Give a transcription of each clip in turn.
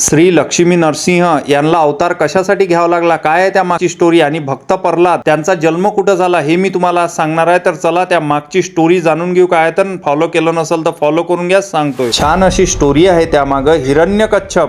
श्री लक्ष्मी नरसिंह यांना अवतार कशासाठी घ्यावा लागला, काय आहे त्या मागची स्टोरी आणि भक्त प्रल्हाद त्यांचा जन्म कुठं झाला हे मी तुम्हाला सांगणार आहे। तर चला त्या मागची स्टोरी जाणून घेऊ। काय तर फॉलो केलं नसेल तर फॉलो करून घ्या, सांगतोय। छान अशी स्टोरी आहे त्यामागं।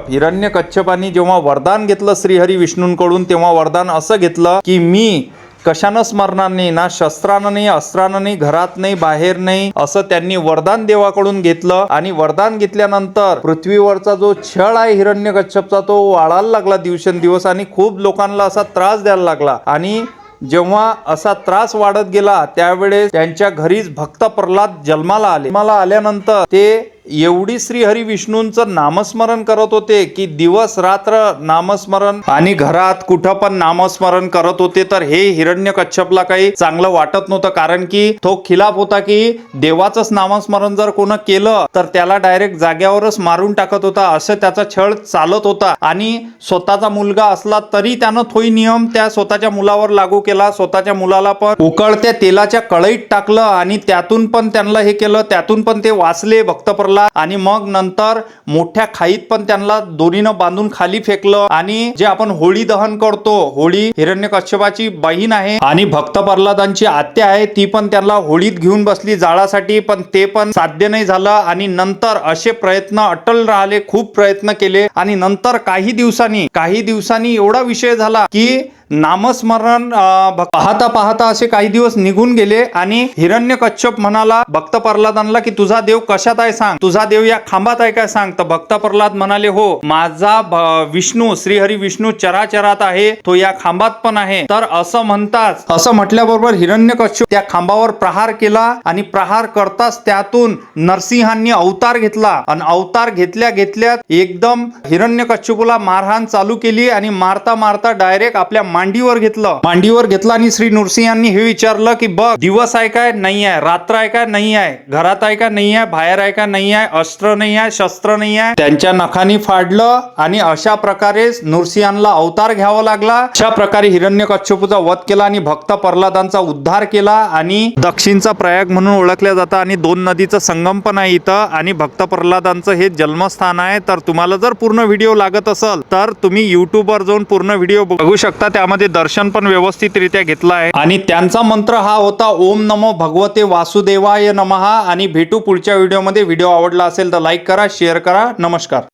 हिरण्यकश्यपांनी जेव्हा वरदान घेतलं श्रीहरी विष्णूंकडून, तेव्हा वरदान असं घेतलं की मी कशानंच मरणार नाही, ना शस्त्रानं नाही, अस्त्रानं नाही, घरात नाही, बाहेर नाही, असं त्यांनी वरदान देवाकडून घेतलं। आणि वरदान घेतल्यानंतर पृथ्वीवरचा जो छळ आहे हिरण्यकश्यपचा तो वाढायला लागला दिवसेंदिवस आणि खूप लोकांना असा त्रास द्यायला लागला। आणि जेव्हा असा त्रास वाढत गेला त्यावेळेस त्यांच्या घरीच भक्त प्रल्हाद जन्माला आले। जन्माला आल्यानंतर ते एवढी श्रीहरी विष्णूंचं नामस्मरण करत होते की दिवस रात्र नामस्मरण, आणि घरात कुठं पण नामस्मरण करत होते। तर हे हिरण्यकश्यपला काही चांगलं वाटत नव्हतं, कारण की तो खिलाफ होता की देवाचंच नामस्मरण जर कोण केलं तर त्याला डायरेक्ट जाग्यावरच मारून टाकत होता, असं त्याचा छळ चालत होता। आणि स्वतःचा मुलगा असला तरी त्यानं तोही नियम त्या स्वतःच्या मुलावर लागू केला। स्वतःच्या मुलाला पण उकळत्या तेलाच्या कढईत टाकलं आणि त्यातून पण त्यांना हे केलं, त्यातून पण ते वाचले भक्त प्रल्हाद। आणि मग नंतर मोठ्या खाईत पण त्यांना दोरीनं बांधून खाली फेकलं। आणि जे आपण होळी दहन करतो, होळी हिरण्यकश्यपाची बहीण आहे आणि भक्त प्रल्हादांची आत्या आहे, ती पण त्यांना होळीत घेऊन बसली जाळासाठी, पण ते पण साध्य नाही झालं। आणि नंतर असे प्रयत्न अटल राहिले, खूप प्रयत्न केले। आणि नंतर काही दिवसांनी एवढा विषय झाला की नामस्मरण पाहता पाहता असे काही दिवस निघून गेले। आणि हिरण्यकश्यप म्हणाला भक्त प्रल्हादांना की तुझा देव कशात आहे सांग, तुझा देव या खांबात आहे काय सांग। तर भक्त प्रल्हाद म्हणाले हो, माझा विष्णू श्रीहरी विष्णू चराचरात आहे, तो या खांबात पण आहे। तर असं म्हटल्याबरोबर हिरण्यकश्यप त्या खांबावर प्रहार केला आणि प्रहार करताच त्यातून नरसिंहांनी अवतार घेतला। आणि अवतार घेतल्या एकदम हिरण्यकश्यपूला मारहाण चालू केली आणि मारता मारता डायरेक्ट आपल्या मांडीवर घेतला आणि श्री नरसिंहांनी हे विचारलं की बघ, दिवस आहे काय नाही आहे, रात्र आहे काय नाही आहे, घरात आहे का नाही आहे, बाहेर आहे का नाही आहे, अस्त्र नाही आहे, शस्त्र नाही आहे। त्यांच्या नखानी फाडलं आणि अशा प्रकारे नरसिंहांना अवतार घ्यावा लागला। अशा प्रकारे हिरण्यकश्यपूचा वध केला आणि भक्त प्रल्हादांचा उद्धार केला। आणि दक्षिणचा प्रयाग म्हणून ओळखल्या जातं आणि दोन नदीचा संगम पण आहे इथं, आणि भक्त प्रल्हादांचं हे जन्मस्थान आहे। तर तुम्हाला जर पूर्ण व्हिडिओ लागत असेल तर तुम्ही युट्यूबवर जाऊन पूर्ण व्हिडिओ बघू शकता, त्यामध्ये दर्शन पण व्यवस्थितरित्या घेतलं आहे। आणि त्यांचा मंत्र हा होता ओम नमो भगवते वासुदेवाय नमः। आणि भेटू पुढच्या व्हिडिओमध्ये। व्हिडिओ आवडला असेल तर लाईक करा, शेअर करा। नमस्कार।